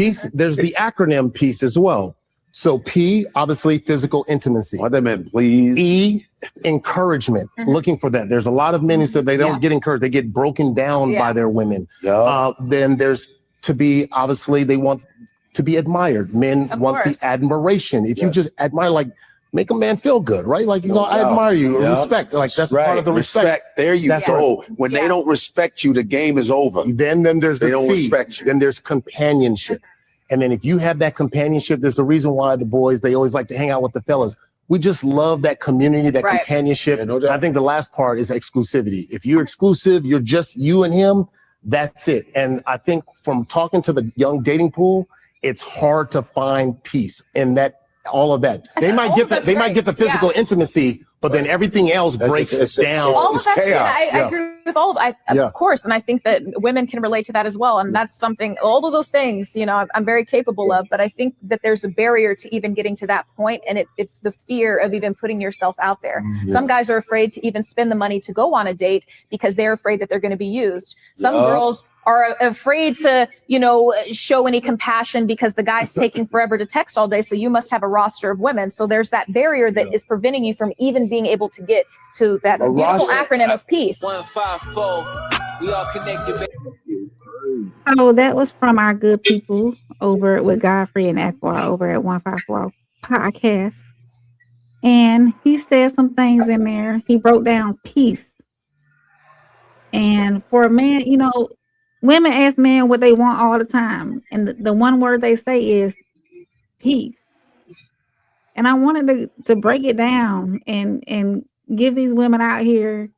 Peace, there's the acronym peace as well. So P, obviously physical intimacy. What they meant, please. E, encouragement, looking for that. There's a lot of men who said they don't get encouraged. They get broken down by their women. Then there's to be, obviously they want to be admired. Men want the admiration. If you just admire, like, make a man feel good, right? Like, you know, I admire you, or respect. Like, that's part of the respect. There you go. When they don't respect you, the game is over. Then there's they the don't C. respect you. Then there's companionship. And then if you have that companionship, there's a reason why the boys, they always like to hang out with the fellas. We just love that community, that companionship. I think the last part is exclusivity. If you're exclusive, you're just you and him, that's it. And I think from talking to the young dating pool, it's hard to find peace in that, all of that. They might get that, they might get the physical intimacy, but then everything else breaks down. All of that's chaos. I agree with all of of course. And I think that women can relate to that as well. And that's something, all of those things, you know, I'm very capable of, but I think that there's a barrier to even getting to that point. And it's the fear of even putting yourself out there. Some guys are afraid to even spend the money to go on a date because they're afraid that they're going to be used. Some girls are afraid to, you know, show any compassion because the guy's taking forever to text all day. So you must have a roster of women. So there's that barrier that is preventing you from even being able to get to that beautiful acronym of peace. 154, we all connected. So that was from our good people over with Godfrey and Aqua over at 154 Podcast. And he said some things in there. He broke down peace. And for a man, you know, women ask men what they want all the time. And the one word they say is peace. And I wanted to break it down and give these women out here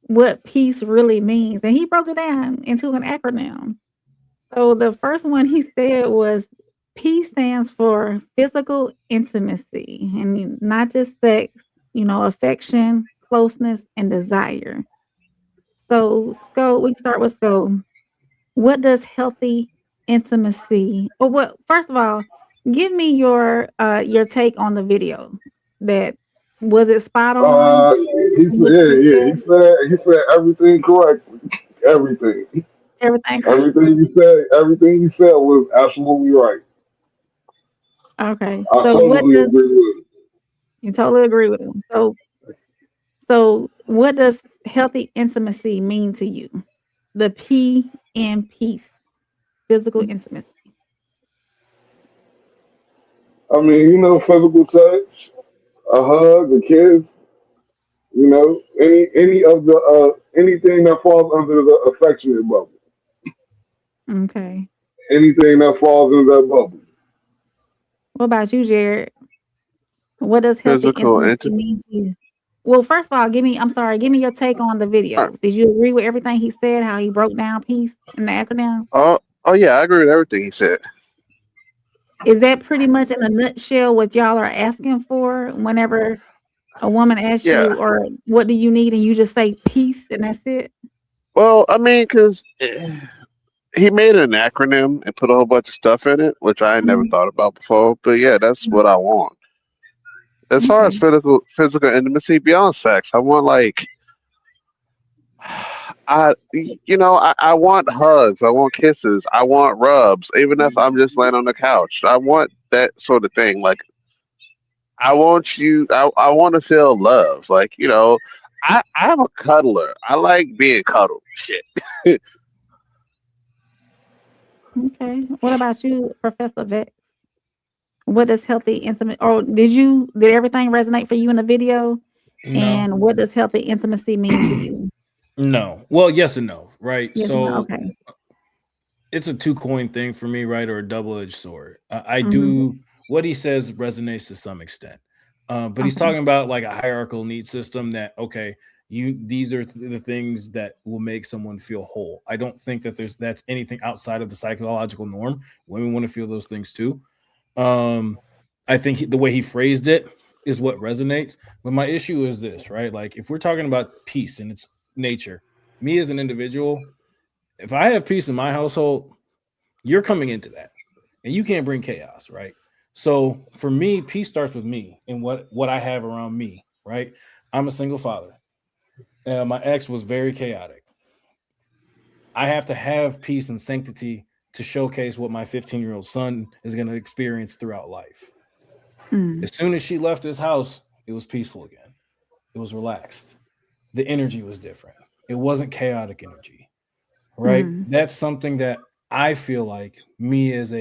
what peace really means. And he broke it down into an acronym. So the first one he said was peace stands for physical intimacy, and not just sex, you know, affection, closeness, and desire. So Sco, we start with Sco. What does healthy intimacy, or what, first of all, give me your take on the video. That was it spot on? He said everything correctly. Everything he said was absolutely right. Okay. I totally agree with him. You totally agree with him. So what does healthy intimacy mean to you? The P in peace, physical intimacy. I mean, you know, physical touch, a hug, a kiss, you know, any of the anything that falls under the affectionate bubble. Okay. Anything that falls in that bubble. What about you, Jared? What does healthy intimacy mean to you? Well, first of all, give me your take on the video. Did you agree with everything he said, how he broke down peace in the acronym? Oh yeah, I agree with everything he said. Is that pretty much in a nutshell what y'all are asking for whenever a woman asks you, or what do you need, and you just say peace and that's it? Well, I mean, because he made an acronym and put a whole bunch of stuff in it, which I had never thought about before. But yeah, that's what I want. As far as physical intimacy beyond sex, I want I want hugs, I want kisses, I want rubs, even if I'm just laying on the couch. I want that sort of thing. Like, I want to feel love. Like, you know, I'm a cuddler. I like being cuddled. Shit. Okay. What about you, Professor Vex? What does healthy intimate, or did everything resonate for you in the video? No. And what does healthy intimacy mean to you? No. Well, yes and no, right? Yes, so it's a two-coin thing for me, right? Or a double-edged sword. I do, what he says resonates to some extent. But he's talking about like a hierarchical need system that, these are the things that will make someone feel whole. I don't think that that's anything outside of the psychological norm. Women want to feel those things too. I think the way he phrased it is what resonates. But my issue is this, right? Like, if we're talking about peace and its nature, me as an individual, if I have peace in my household, you're coming into that, and you can't bring chaos, right? So for me, peace starts with me and what I have around me, right? I'm a single father. My ex was very chaotic. I have to have peace and sanctity to showcase what my 15-year-old son is going to experience throughout life. Mm. As soon as she left this house, it was peaceful again. It was relaxed. The energy was different. It wasn't chaotic energy, right? Mm. That's something that I feel like me as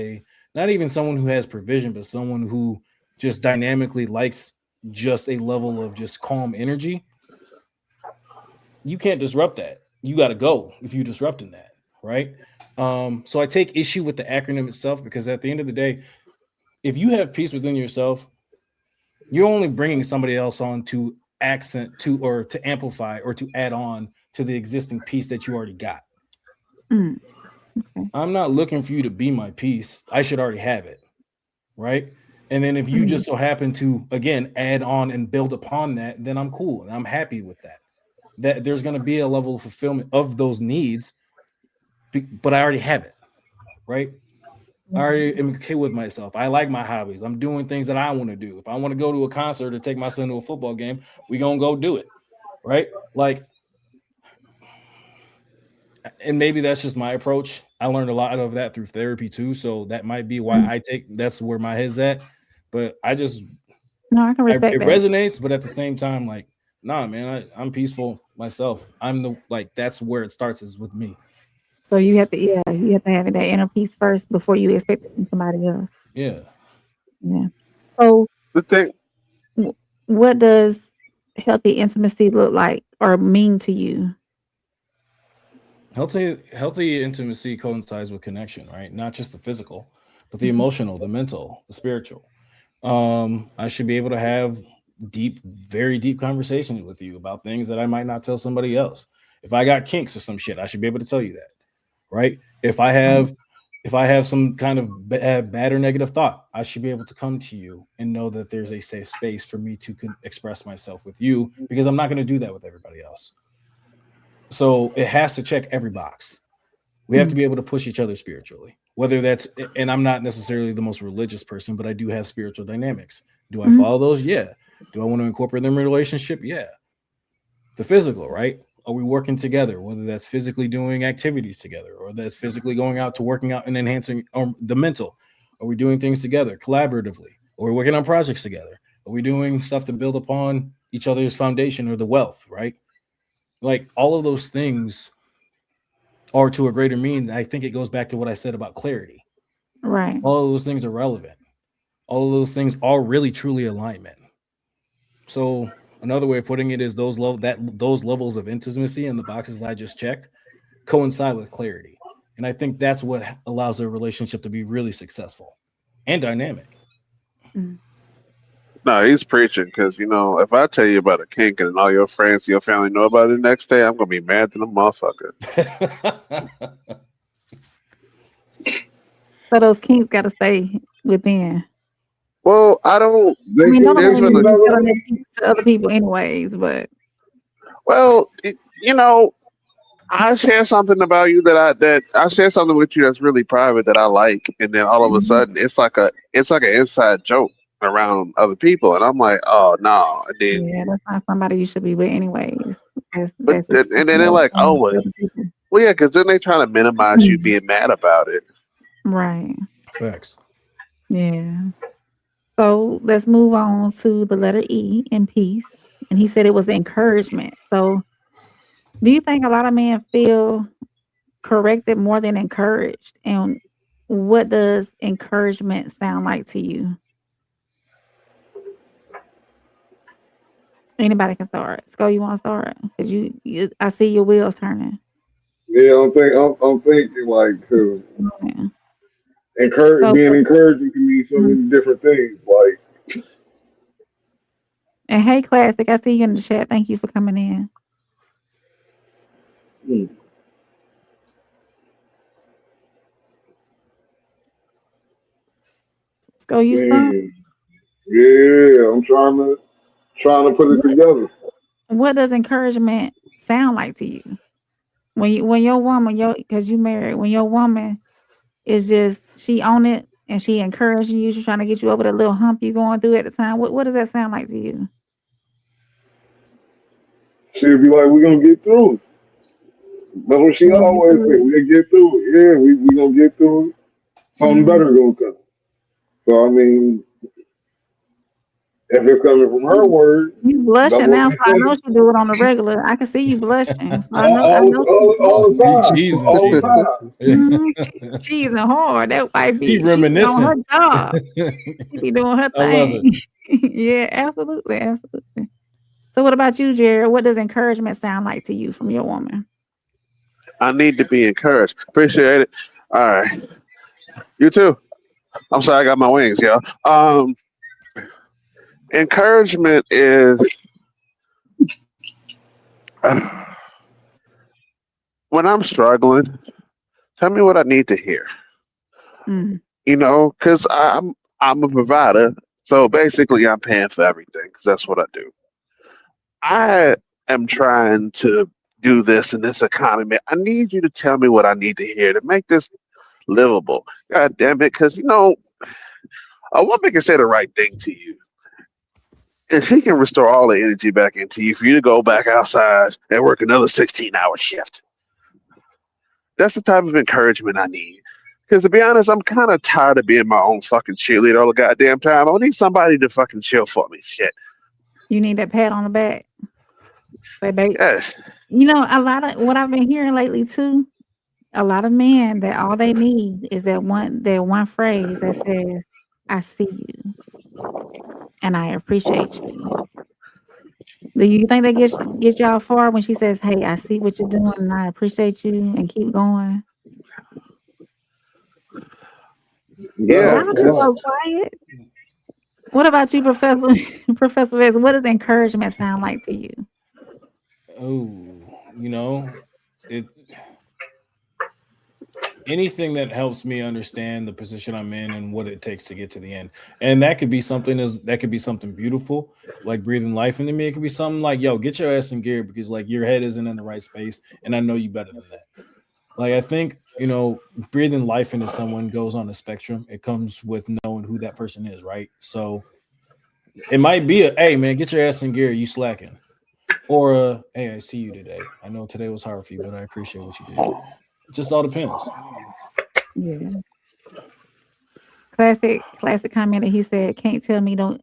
not even someone who has provision, but someone who just dynamically likes just a level of just calm energy. You can't disrupt that. You got to go if you're disrupting that, right? So I take issue with the acronym itself, because at the end of the day, if you have peace within yourself, you're only bringing somebody else on to accent to, or to amplify, or to add on to the existing piece that you already got. Mm. Okay. I'm not looking for you to be my piece. I should already have it, right? And then if you just so happen to, again, add on and build upon that, then I'm cool and I'm happy with that. That there's going to be a level of fulfillment of those needs, but I already have it, right? I already am okay with myself. I like my hobbies. I'm doing things that I want to do. If I want to go to a concert or take my son to a football game, we're going to go do it, right? Like, and maybe that's just my approach. I learned a lot of that through therapy too. So that might be why that's where my head's at. But I can respect that. It resonates, but at the same time, like, nah, man, I'm peaceful myself. That's where it starts, is with me. So you have to have that inner peace first before you expect it from somebody else. Yeah. Yeah. So The thing, what does healthy intimacy look like or mean to you? Healthy intimacy coincides with connection, right? Not just the physical, but the emotional, the mental, the spiritual. I should be able to have very deep conversations with you about things that I might not tell somebody else. If I got kinks or some shit, I should be able to tell you that, right? If I have some kind of bad or negative thought, I should be able to come to you and know that there's a safe space for me to express myself with you, because I'm not going to do that with everybody else. So it has to check every box. We have to be able to push each other spiritually, whether that's, and I'm not necessarily the most religious person, but I do have spiritual dynamics. Do I follow those? Yeah. Do I want to incorporate them in a relationship? Yeah. The physical, right? Are we working together? Whether that's physically doing activities together, or that's physically going out to working out and enhancing the mental. Are we doing things together collaboratively? Are we working on projects together? Are we doing stuff to build upon each other's foundation or the wealth, right? Like, all of those things are to a greater mean. I think it goes back to what I said about clarity. Right. All of those things are relevant. All of those things are really truly alignment. So another way of putting it is those levels of intimacy and the boxes I just checked coincide with clarity. And I think that's what allows a relationship to be really successful and dynamic. No, he's preaching, because if I tell you about a kink and all your friends, your family know about it the next day, I'm gonna be mad to the motherfucker. So those kinks got to stay within. Well, I don't. I mean, nobody to other people, anyways. But I share something about you that I share something with you that's really private that I like, and then all of a sudden it's like an inside joke around other people, and I'm like, oh no. And then, yeah, that's not somebody you should be with, anyways. and then they're like, oh well, yeah, because then they trying to minimize you being mad about it. Right. Facts. Yeah. So let's move on to the letter E in peace. And he said it was encouragement. So do you think a lot of men feel corrected more than encouraged? And what does encouragement sound like to you? Anybody can start. Sko, you want to start? Because you I see your wheels turning. Yeah, I'm thinking like, cause being encouraging can mean so many different things. Like, and hey, Classic, I see you in the chat. Thank you for coming in. Sko, you stumped? Yeah, I'm trying to put it together. What does encouragement sound like to you? When your woman, because you married, when your woman is just, she on it and she encouraging you, she's trying to get you over the little hump you going through at the time. What does that sound like to you? She'll be like, we're gonna get through. That's what she always say. We'll get through it. Yeah, we gonna get through it. Something better gonna come. So I mean, if it's coming from her words, You that's blushing what now, we so I know say. she do it on the regular. I can see you blushing, so I know. All the time. All the Cheesing. time. She's hard. That might He be. She be on her reminiscent. job. She be doing her I love thing. it. Yeah, absolutely, absolutely. So, what about you, Jared? What does encouragement sound like to you from your woman? I need to be encouraged. Appreciate it. All right. You too. I'm sorry I got my wings, y'all. Encouragement is when I'm struggling, tell me what I need to hear. Mm, Because I'm a provider. So basically I'm paying for everything because that's what I do. I am trying to do this in this economy. I need you to tell me what I need to hear to make this livable. God damn it, because a woman can say the right thing to you, and she can restore all the energy back into you for you to go back outside and work another 16-hour shift. That's the type of encouragement I need. Because to be honest, I'm kind of tired of being my own fucking cheerleader all the goddamn time. I need somebody to fucking chill for me. Shit. you need that pat on the back. Say, babe. Yes. A lot of what I've been hearing lately too. A lot of men that all they need is that one phrase that says, "I see you and I appreciate you." Do you think that gets y'all far when she says, "Hey, I see what you're doing and I appreciate you," and keep going? Yeah. Y'all be so quiet. What about you, Professor Professor Vest? What does encouragement sound like to you? Oh, it anything that helps me understand the position I'm in and what it takes to get to the end. And that could be something beautiful, like breathing life into me. It could be something like, yo, get your ass in gear because like your head isn't in the right space. And I know you better than that. Like I think, breathing life into someone goes on a spectrum. It comes with knowing who that person is, right? So it might be hey man, get your ass in gear, you slacking. Or hey, I see you today. I know today was hard for you, but I appreciate what you did. It just all depends. Yeah. Classic comment that he said, can't tell me don't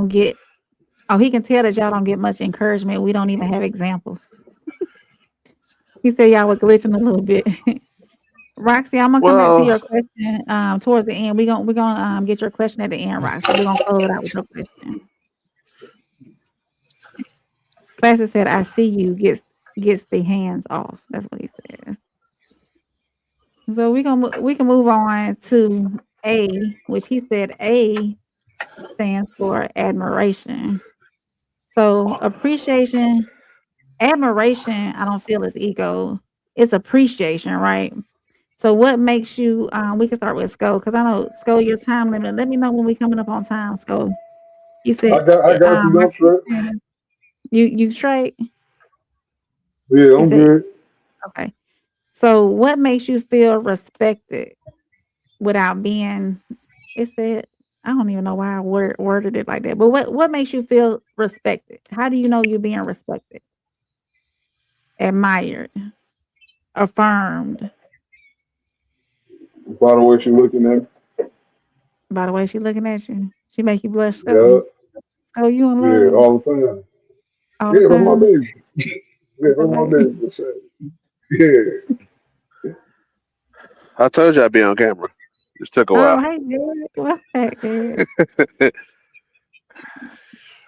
get he can tell that y'all don't get much encouragement. We don't even have examples. He said y'all were glitching a little bit. Roxy, I'm gonna come back to your Well, question towards the end. We're gonna get your question at the end, Roxy. We're gonna close it out with your question. Classic said, I see you gets the hands off. That's what he says. So we can move on to A, which he said A stands for admiration. So admiration, I don't feel is ego. It's appreciation, right? So what makes you we can start with Sco, because I know Sco, your time limit. Let me know when we coming up on time, Sco. You said I got you. Don't trip. you straight? Yeah, You I'm said good. okay. So what makes you feel respected without being it said I don't even know why I worded it like that. But what makes you feel respected? How do you know you're being respected? Admired, affirmed. By the way, she looking at. By the way she looking at you. She make you blush Yeah, so. So you in yeah, love all the time. all the Yeah, that's my time. baby. Yeah, that's my Okay. baby. For sure. Yeah. I told you I'd be on camera. Just took a Oh, while. hey, Jared. Welcome back, Jared.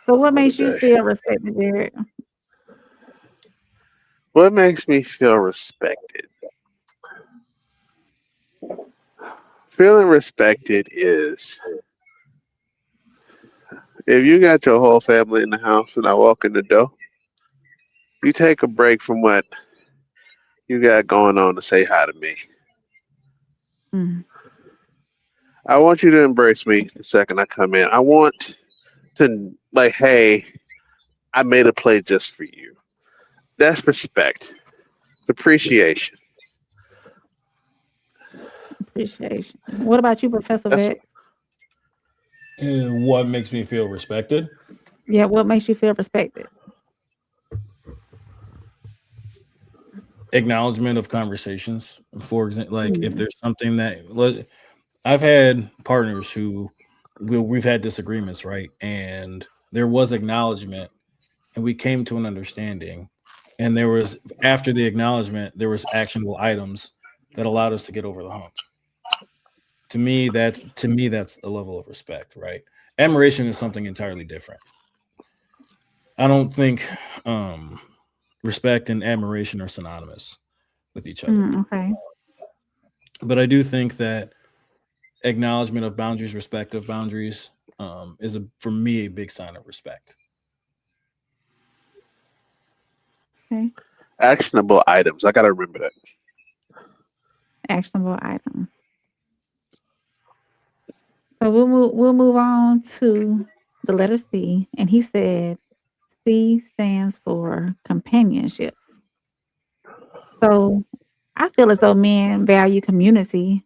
So what Another makes you day. feel respected, Jared? What makes me feel respected? Feeling respected is if you got your whole family in the house and I walk in the door, you take a break from what you got going on to say hi to me. Mm, I want you to embrace me the second I come in. I want to like, hey, I made a play just for you. That's respect. It's appreciation. appreciation. What about you, Professor That's Vet? What makes me feel respected? Yeah, what makes you feel respected? acknowledgement of conversations. For example, like if there's something that I've had partners who we've had disagreements, right? And there was acknowledgement and we came to an understanding. And there was, after the acknowledgement, there was actionable items that allowed us to get over the hump. To me, that's a level of respect, right? Admiration is something entirely different. I don't think respect and admiration are synonymous with each other. Okay. But I do think that acknowledgement of boundaries, respect of boundaries, is for me a big sign of respect. Okay. Actionable items. I gotta remember that. Actionable item. So we'll move on to the letter C, and he said C stands for companionship. So I feel as though men value community.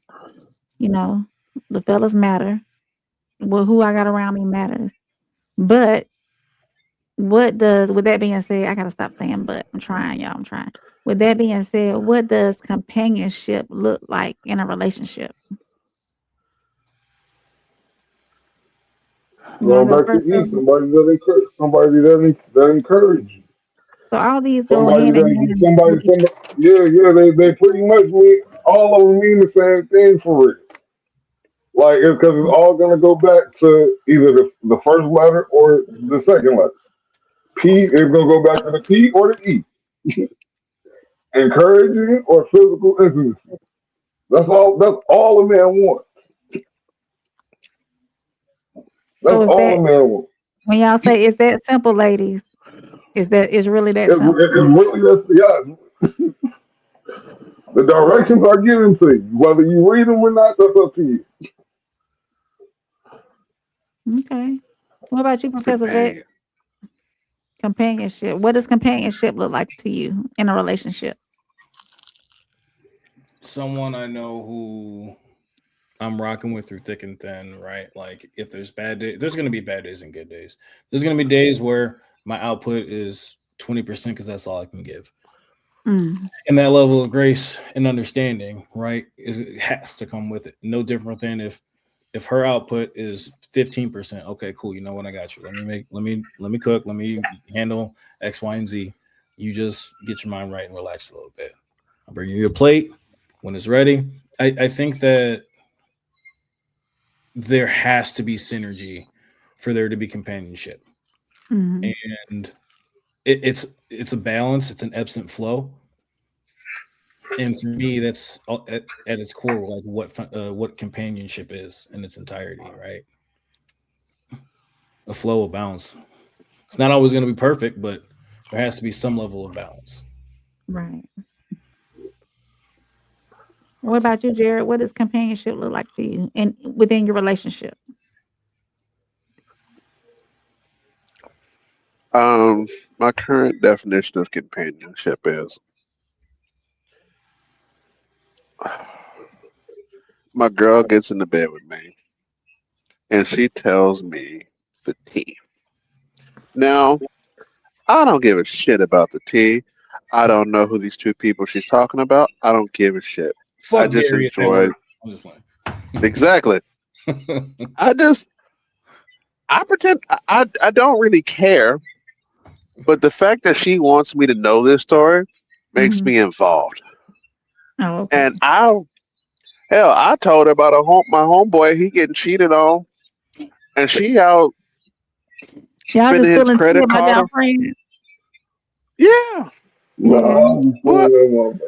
You know, the fellas matter. Well, who I got around me matters. But with that being said, I gotta stop saying but. I'm trying, y'all. I'm trying. With that being said, what does companionship look like in a relationship? You Going wanna go back to first, you, Phil? somebody that encourage you. So all these go Somebody hand in that hand with each somebody yeah, they pretty much mean all of them mean the same thing for it. Like because it's all gonna go back to either the first letter or the second letter. P is gonna go back to the P or the E. Encouraging or physical intimacy. That's all a man wants. That's So is all that a man wants. when y'all say it's that simple, ladies? Is really that It's simple? really that's yeah. The directions are given to you. Whether you read them or not, that's up to you. Okay. What about you, Professor Vic? Companionship. What does companionship look like to you in a relationship? Someone I know who I'm rocking with through thick and thin, right? Like if there's bad days, there's going to be bad days and good days. There's going to be days where my output is 20% because that's all I can give. And that level of grace and understanding, right, it has to come with it. No different than if her output is 15%. Okay, cool. You know what? I got you. Let me cook. Let me handle X, Y, and Z. You just get your mind right and relax a little bit. I'll bring you your plate when it's ready. I think that there has to be synergy for there to be companionship. And it's a balance. It's an ebbs and flow. And for me, that's at its core, like what companionship is in its entirety, right? A flow of balance. It's not always going to be perfect, but there has to be some level of balance. Right. What about you, Jared? What does companionship look like to you and within your relationship? My current definition of companionship is my girl gets into bed with me and she tells me the tea. Now, I don't give a shit about the tea. I don't know who these two people she's talking about. I don't give a shit. I Fuck just Darius enjoy. I'm just playing. Exactly. I pretend I don't really care, but the fact that she wants me to know this story makes me involved. Oh, okay. And I told her about my homeboy. He getting cheated on, and she out Y'all just spending his feeling tea credit about y'all card. friends. Yeah. No, I'm just What? saying,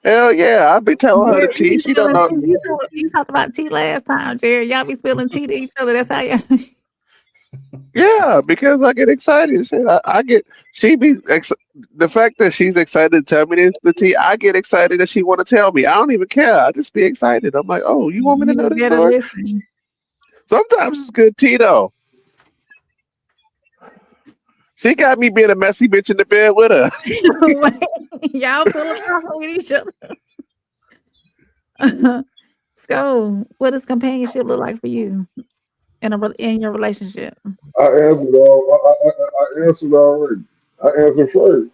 Hell yeah! I be telling her the Jared, you tea. be She don't spilling know. tea. You talked about tea last time, Jared. Y'all be spilling tea to each other. That's how y'all. Yeah, because I get excited. Shit, I get the fact that she's excited to tell me the tea. I get excited that she want to tell me. I don't even care. I just be excited. I'm like, oh, you want me to You know just this better story? listen. Sometimes it's good tea though. She got me being a messy bitch in the bed with her. Y'all philosophical with each other. So, what does companionship look like for you in your relationship? I answered already. I answered first.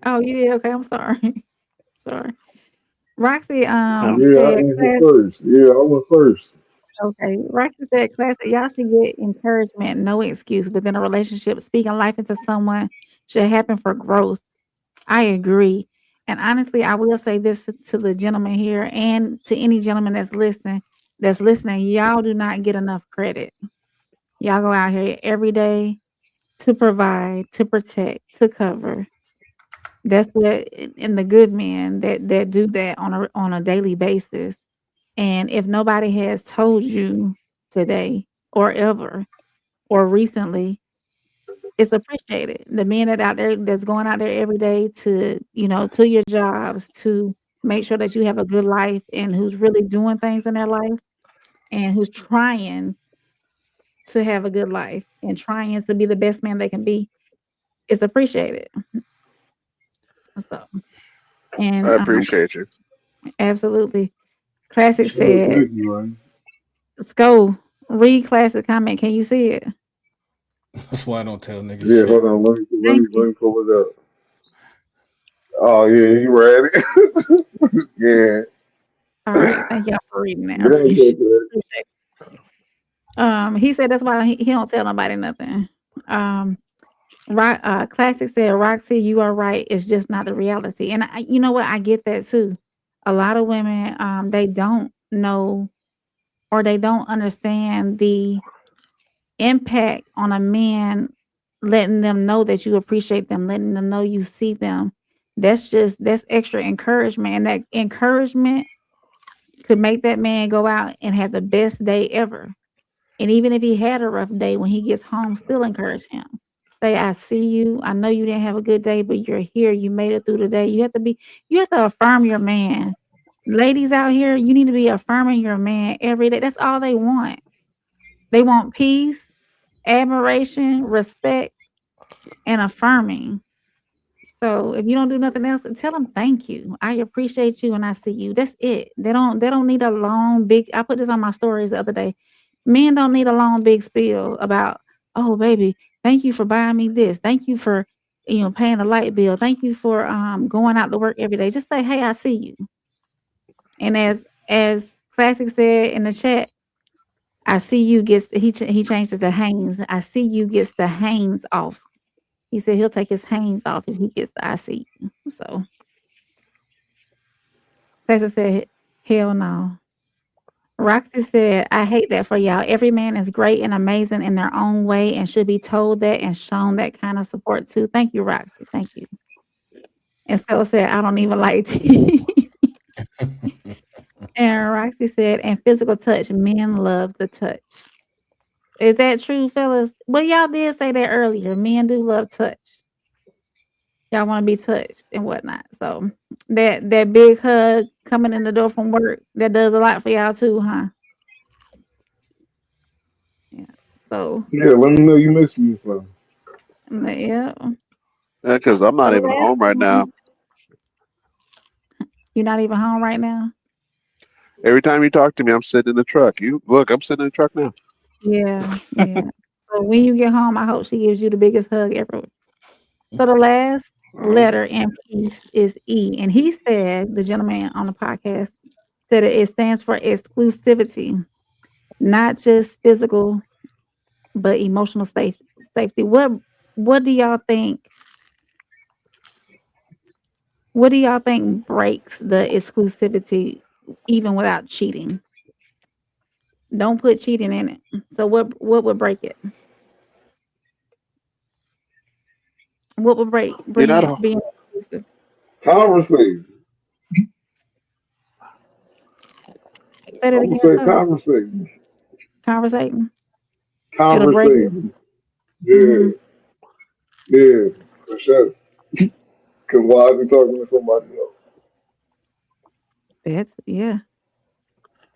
Oh, you did? Okay, I'm sorry. Sorry. Roxy Yeah, I said answered first. Yeah, I went first. okay. Roxy said classic, y'all should get encouragement, no excuse within a relationship. Speaking life into someone should happen for growth. I agree. And honestly, I will say this to the gentleman here and to any gentleman that's listening, y'all do not get enough credit. Y'all go out here every day to provide, to protect, to cover. That's what and the good men that do that on a daily basis. And if nobody has told you today or ever or recently, it's appreciated. The men that out there that's going out there every day to, to your jobs to make sure that you have a good life and who's really doing things in their life and who's trying to have a good life and trying to be the best man they can be, it's appreciated. So, and I appreciate you. absolutely. Classic Sure, said, thank you, man. Sko, read classic comment. Can you see it? That's why I don't tell niggas Yeah, shit. hold on. Thank you. Let me pull it up. Oh yeah, you ready? Yeah. All right. Thank y'all for reading that. I Go ahead, appreciate go it. He said that's why he don't tell nobody nothing. Classic said, Roxy, you are right. It's just not the reality. And you know what? I get that too. A lot of women, they don't know or they don't understand the impact on a man, letting them know that you appreciate them, letting them know you see them. That's extra encouragement. And that encouragement could make that man go out and have the best day ever. And even if he had a rough day, when he gets home, still encourage him. Say, I see you. I know you didn't have a good day, but you're here. You made it through the day. You have to affirm your man. Ladies out here, you need to be affirming your man every day. That's all they want. They want peace, admiration, respect, and affirming. So if you don't do nothing else, tell them thank you. I appreciate you and I see you. That's it. They don't need a long big I put this on my stories the other day. Men don't need a long big spiel about, oh baby, thank you for buying me this. Thank you for paying the light bill. Thank you for going out to work every day. Just say, hey, I see you. And as Classic said in the chat, I see you gets he changes the hangs. I see you gets the hangs off. He said he'll take his hangs off if he gets the I see you. So Tessa said, hell no. Roxy said, I hate that for y'all. Every man is great and amazing in their own way and should be told that and shown that kind of support too. Thank you, Roxy. Thank you. And Scott said, I don't even like tea. And Roxy said, and physical touch, men love the touch. Is that true, fellas? Well, y'all did say that earlier. Men do love touch. Y'all want to be touched and whatnot. So that big hug coming in the door from work, that does a lot for y'all too, huh? Yeah. So ahead. Yeah, let me know you miss me, son. yeah. Yeah, because I'm So not the even last home right now. one, you're not even home right now? Every time you talk to me, I'm sitting in the truck. I'm sitting in the truck now. Yeah, yeah. So when you get home, I hope she gives you the biggest hug ever. So the last letter in peace is E. And he said, the gentleman on the podcast said it stands for exclusivity, not just physical, but emotional safety. What do y'all think? What do y'all think breaks the exclusivity even without cheating? Don't put cheating in it. So what would break it? What would You're bring not. it being exclusive? Conversation. Say that I'm gonna again, say sir. conversation. Conversating. It'll break it. Conversation. Mm-hmm. Yeah, yeah, for sure. Cause why I be talking to somebody else? That's yeah,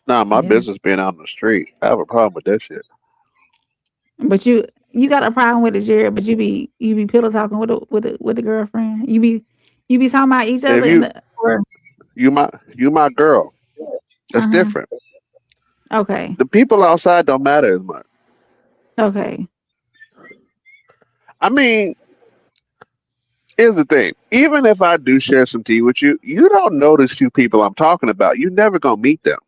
Nah, my yeah. business being out in the street. I have a problem with that shit. But you got a problem with it, Jared. But you be pillow talking with the girlfriend. You be talking about each If other in you the or you my girl, that's uh-huh. different. Okay. The people outside don't matter as much. Okay. I mean, Here's the thing. Even if I do share some tea with you, you don't know these two people I'm talking about. You never gonna meet them.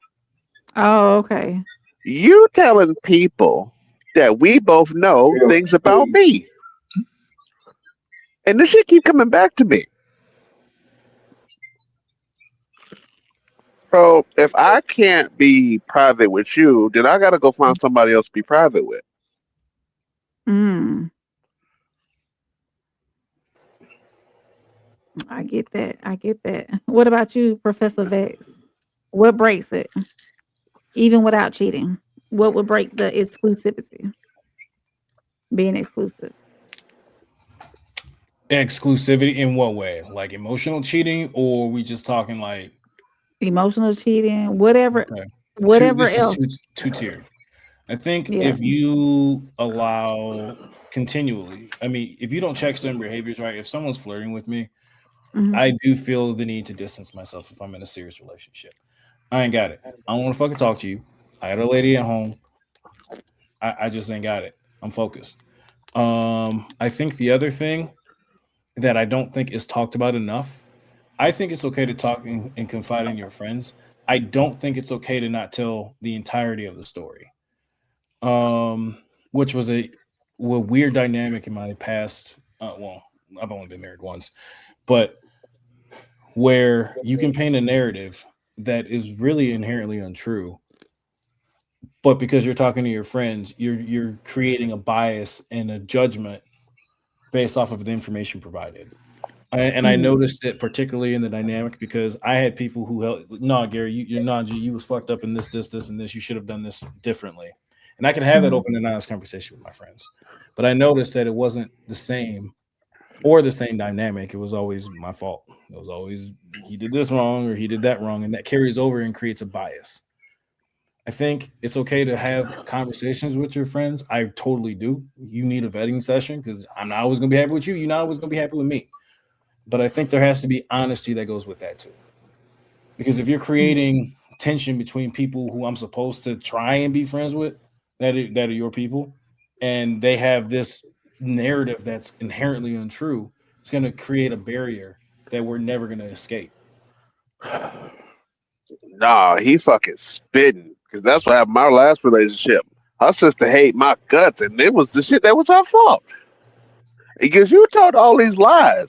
Oh, okay. You telling people that we both know things about me. And this shit keep coming back to me. So if I can't be private with you, then I gotta go find somebody else to be private with. Mm, I get that. I get that. What about you, Professor Vex? What breaks it, even without cheating? What would break the exclusivity? Being exclusive. Exclusivity in what way? Like emotional cheating, or we just talking like Emotional cheating, whatever, okay. whatever This is else. two tiered. I think Yeah. if you allow continually, I mean, if you don't check certain behaviors, right? If someone's flirting with me, Mhm. I do feel the need to distance myself if I'm in a serious relationship. I ain't got it. I don't want to fucking talk to you. I got a lady at home. I just ain't got it. I'm focused. I think the other thing that I don't think is talked about enough, I think it's okay to talk and confide in your friends. I don't think it's okay to not tell the entirety of the story. Which was a weird dynamic in my past. Well, I've only been married once, but where you can paint a narrative that is really inherently untrue, but because you're talking to your friends, you're creating a bias and a judgment based off of the information provided. I noticed it particularly in the dynamic because I had people who held, no, Gary, you're not, you was fucked up in this, and this. You should have done this differently. And I can have that open and honest conversation with my friends. But I noticed that it wasn't the same or the same dynamic. It was always my fault. It was always he did this wrong or he did that wrong. And that carries over and creates a bias. I think it's okay to have conversations with your friends. I totally do. You need a vetting session because I'm not always going to be happy with you. You're not always going to be happy with me. But I think there has to be honesty that goes with that too. Because if you're creating tension between people who I'm supposed to try and be friends with, that are your people, and they have this narrative that's inherently untrue, it's going to create a barrier that we're never going to escape. Nah, he fucking spitting. Because that's what happened in my last relationship. Her sister hate my guts, and it was the shit that was her fault. Because you told all these lies.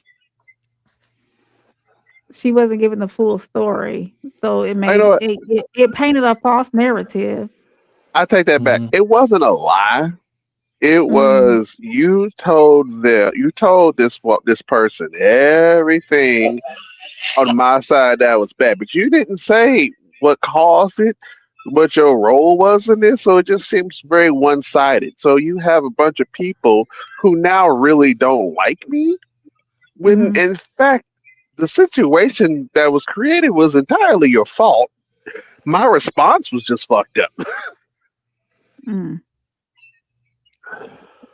She wasn't given the full story, so it You made know what? it painted a false narrative. I take that back. It wasn't a lie. It Mm, was you told this person everything on my side that was bad, but you didn't say what caused it, what your role was in this. So it just seems very one sided. So you have a bunch of people who now really don't like me when mhm, in fact the situation that was created was entirely your fault. My response was just fucked up. mm,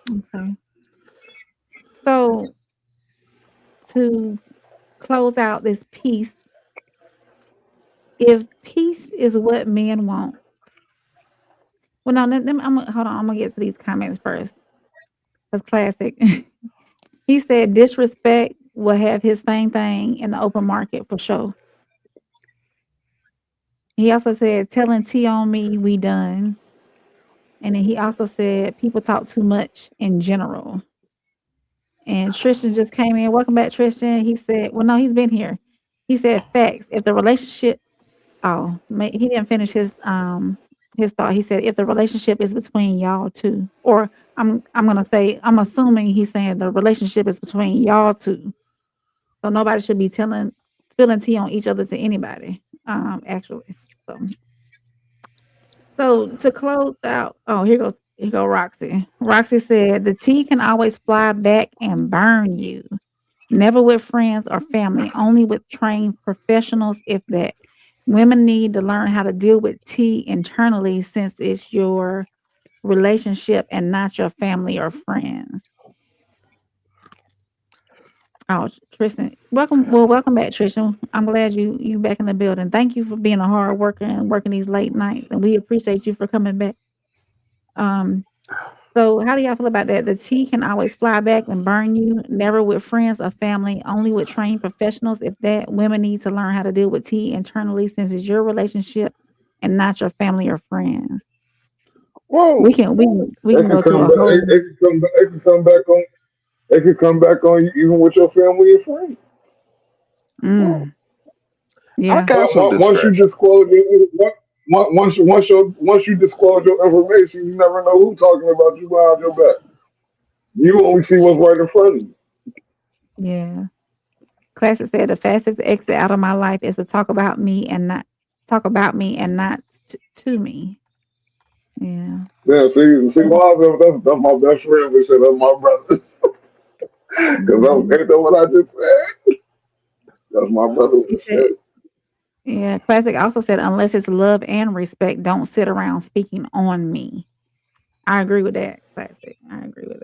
okay. So to close out this piece, if peace is what men want, well, no, hold on. I'm gonna get to these comments first. That's classic. He said disrespect will have his same thing in the open market for sure. He also said telling T on me, we done. And then he also said people talk too much in general. And Tristan just came in. Welcome back, Tristan. He said, well, no, he's been here. He said facts. If the relationship, he didn't finish his thought. He said if the relationship is between y'all two, or I'm I'm assuming he's saying the relationship is between y'all two. So nobody should be spilling tea on each other to anybody. Actually. So to close out, here go Roxy. Roxy said the tea can always fly back and burn you. Never with friends or family, only with trained professionals, if that. Women need to learn how to deal with tea internally since it's your relationship and not your family or friends. Oh, Tristan, welcome. Well, welcome back, Tristan. I'm glad you back in the building. Thank you for being a hard worker and working these late nights, and we appreciate you for coming back. Um, So how do y'all feel about that? The tea can always fly back and burn you, never with friends or family, only with trained professionals. If that, women need to learn how to deal with tea internally since it's your relationship and not your family or friends. Whoa. We can go to a whole. It can come back on. It can come back on you even with your family and friends. Yeah. I got some Once you distress. disclose once you disclose your information, you never know who's talking about you behind your back. You only see what's right in front of you. Yeah. Classic said the fastest exit out of my life is to talk about me and not to me. Yeah. Yeah, see, that's my best friend. We said that's my brother. Because ain't that what I just said? That's my brother. He said, yeah. Classic also said, unless it's love and respect, don't sit around speaking on me. I agree with that, Classic. I agree with that.